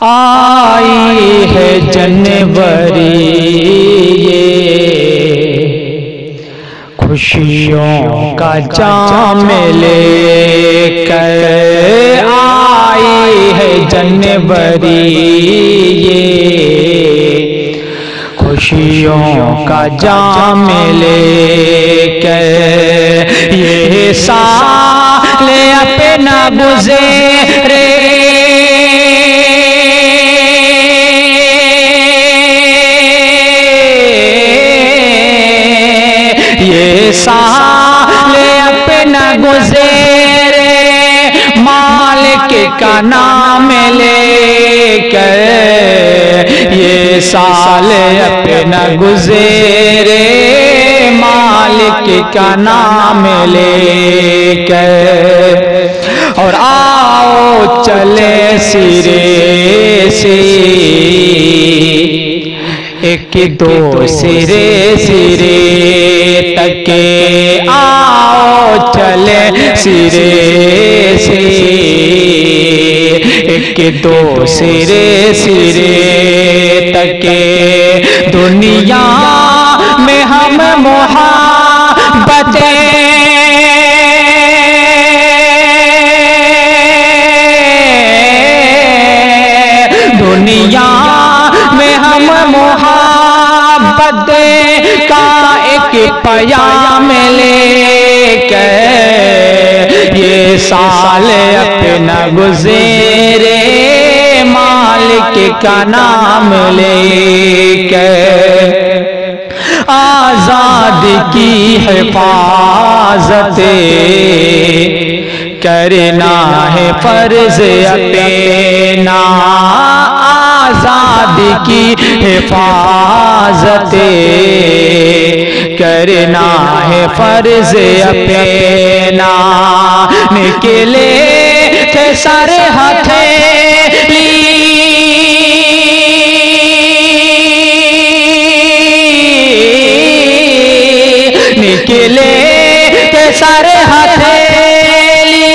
आई है जनवरी ये खुशियों का जाम लेकर, आई है जनवरी ये खुशियों का जाम लेकर। ये साल अपना गुज़रे साल अपना गुज़रे मालिक का नाम लेकर। ये साल अपना गुज़रे मालिक का नाम लेकर। और आओ चले सिरे से एक दो सिरे सिरे तक, आओ चले सिरे से एक दो सिरे सिरे तक। दुनिया में हम मोहब्बतें दुनिया में हम मोहब्बत का एक पयाम लेकर। ये साल अपना गुज़रे मालिक का नाम लेकर। आजाद की हिफाजत करना है फर्ज अपना। आजादी की हिफाजत करना है फर्ज अपना। निकले थे सर हथेली निकले थे सर हथेली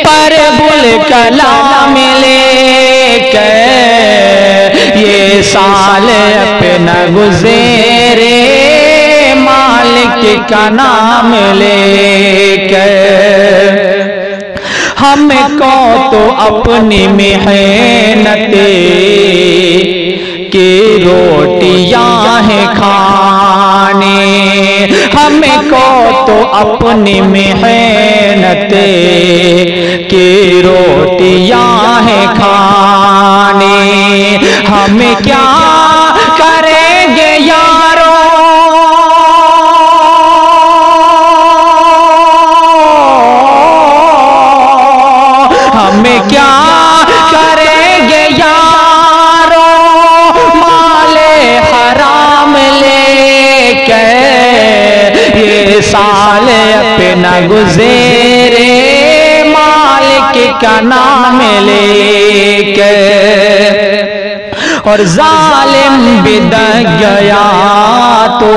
पर बुल कलाम लेकर। ये साल अपना गुज़रे मालिक का नाम लेकर। हमको तो अपनी मेहनत की रोटियां हैं खाने। हमको तो अपनी मेहनत की रोटियां हैं खाने। हम क्या करेंगे यारों हम क्या करेंगे यारों माले हराम लेकर। ये साल अपना गुज़रे मालिक का नाम लेकर। और जालिम बिदक गया तो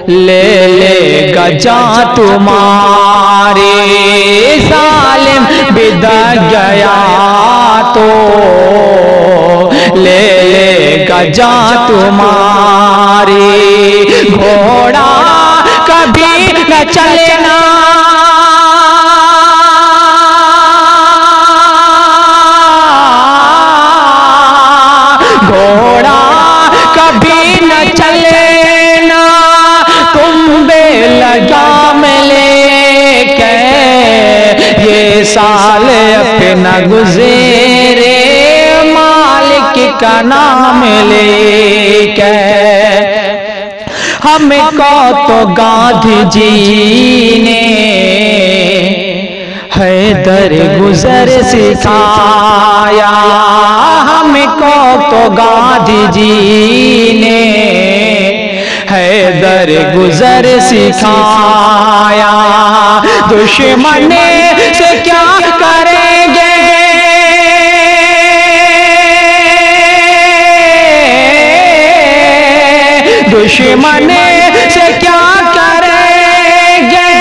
ले लेगा जान तुम्हारे। जालिम बिदक गया तो ले लेगा जान तुम्हारे। घोड़ा कभी न चलेना घोड़ा कभी न चलेना तुम बेलगाम लेकर। ये साल अपना गुज़रे मालिक का नाम लेकर। हमको तो गांधी जी ने हैदर गुज़र सिखाया। हमको तो गांधी जी ने हैदर गुज़र सिखाया। दुश्मन से क्या करेंगे दुश्मन से क्या करेंगे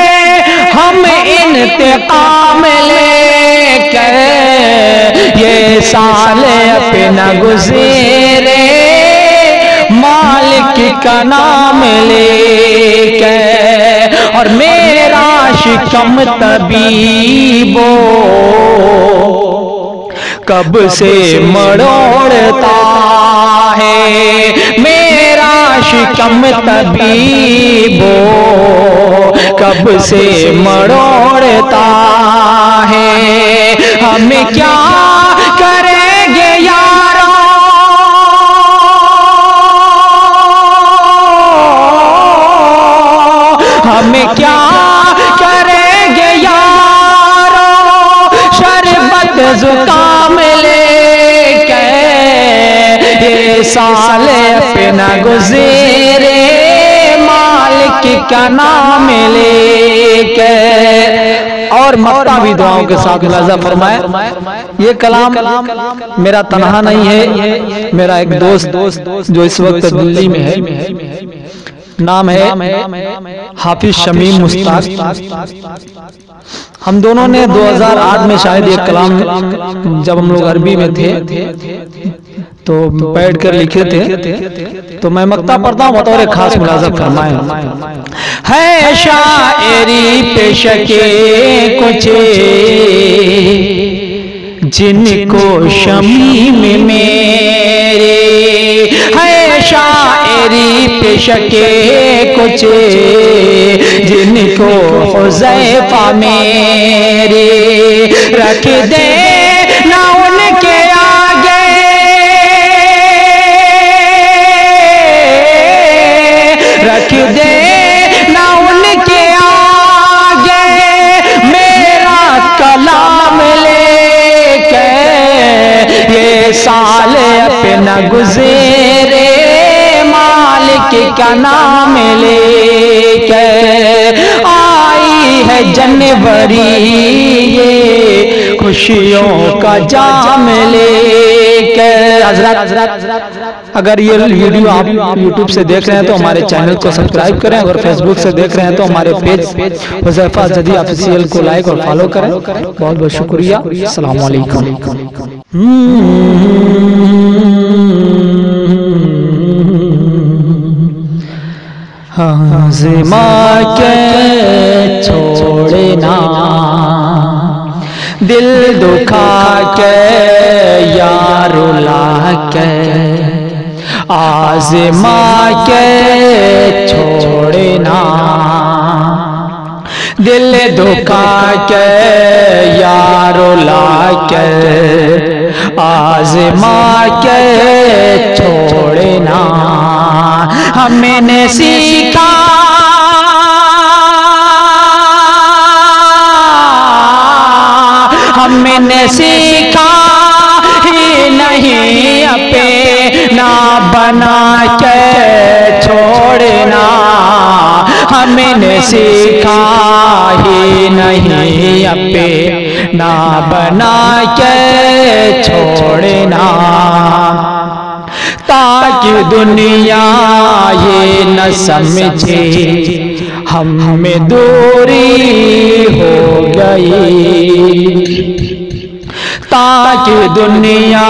हम इंतकाम लेकर। ये गुज़रे मालिक का नाम लेके, और मेरा शिकम तबीबो कब से मरोड़ता है, मेरा शिकम तबीबो कब से मरोड़ता है। हमें क्या करेंगे यारो, हमें क्या करेंगे यारो, शरबत जुकाम लेके ये साल अपना गुज़रे मालिक का नाम लेके। और मक्तावी दुआओं के साथ मुलाज़ा फरमाए। ये कलाम मेरा तन्हा नहीं है, मेरा एक दोस्त जो इस वक्त दिल्ली में है, नाम है हाफिज शमीम मुश्ताक। हम दोनों ने 2008 में शायद एक कलाम, जब हम लोग अरबी में थे तो बैठ कर लिखे थे, तो मैं मक्ता पढ़ता हूँ बतौर खास मुलाज़ा फरमाए। है शायरी पेशके कुछ जिनको शमीम मेरे, है शायरी पेशके कुछ जिनको हुज़ैफा मेरे, रख दे ना उनके आगे, रख दे ना उनके आगे मेरा कलाम लेके, ये साल अपना गुज़रे मालिक का नाम लेके। आई है जनवरी ये खुशियों का जाम लेके। हज़रत अगर ये वीडियो आप YouTube से देख रहे हैं तो हमारे चैनल को सब्सक्राइब करें, अगर फेसबुक से देख रहे हैं तो हमारे पेज हुज़ैफा जदी ऑफिशियल को लाइक और फॉलो करें। बहुत बहुत शुक्रिया। अस्सलाम वालेकुम। आज़मा के छोड़ना दिल दुखा के यार रुला के, आज़मा के छोड़ना दिल दुखा के यार रुला के, आज़मा के छोड़ना हमने सीखा, हमने सीखा ही नहीं अपना बना के छोड़ना, हमने सीखा ही नहीं अपना बना के छोड़ना, ताकि दुनिया ये न समझे हम में दूरी हो गई, ताकि दुनिया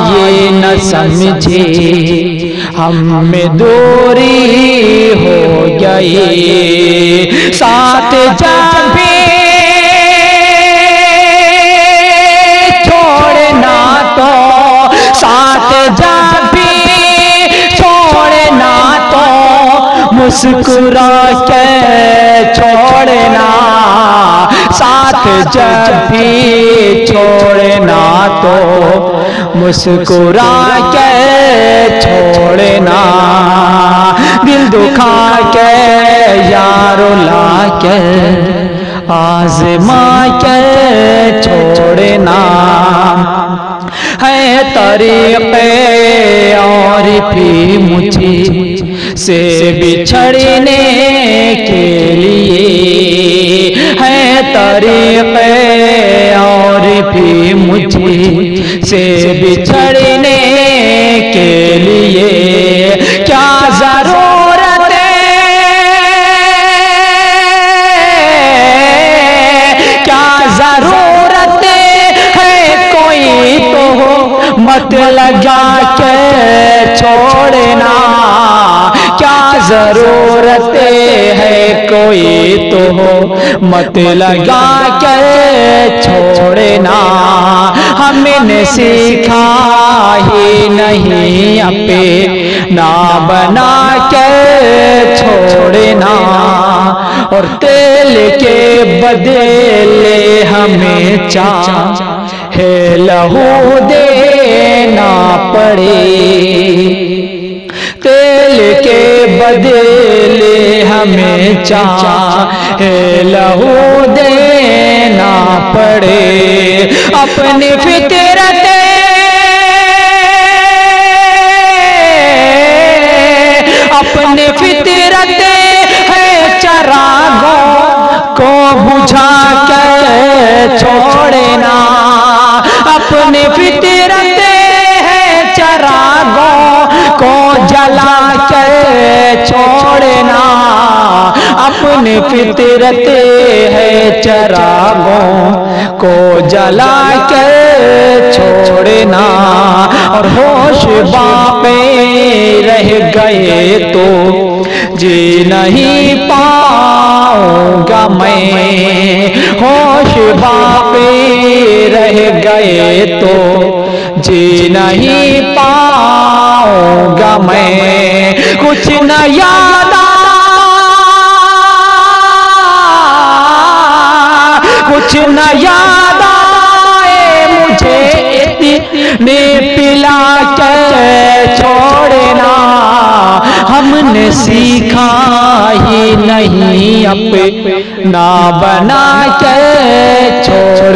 ये न समझे हम में दूरी हो गई। साथ जब भी छोड़ना तो, साथ जब भी छोड़ना तो मुस्कुरा के छोड़ना, साथ जब भी छोड़ना तो मुस्कुरा के छोड़ना, दिल दुखा के यार रुला के आज़मा के छोड़ना। है तरीक़े और भी मुझे से बिछड़ने के लिए, है तरीक़े और भी मुझे से बिछड़ने के लिए, क्या ज़रूरत है, क्या ज़रूरत है कोई तो मत लगा के छोड़ना, क्या जरूरत है कोई तो हो मत लगा के छोड़ना। हमने सीखा ही नहीं अपना बना के छोड़ना, और तेल के बदले हमें चाहे लहू देना पड़े, तेल के बदले हमें चाहे लहू देना पड़े। अपनी फितरत अपनी फितरत है चरागों को बुझा के छोड़ना, अपनी फितरत है चरागों को जला के छोड़ना, अपनी फितरत है चरागों को जला के छोड़ना। और होश बापे रह गए तो जी नहीं पाऊंगा मैं, होश बापे रह गए तो जी नहीं पाऊंगा मैं। कुछ न याद कुछ न याद आए मुझे इतने पिला के छोड़ना, हमने सीखा ही नहीं अपना बना के छोड़ना।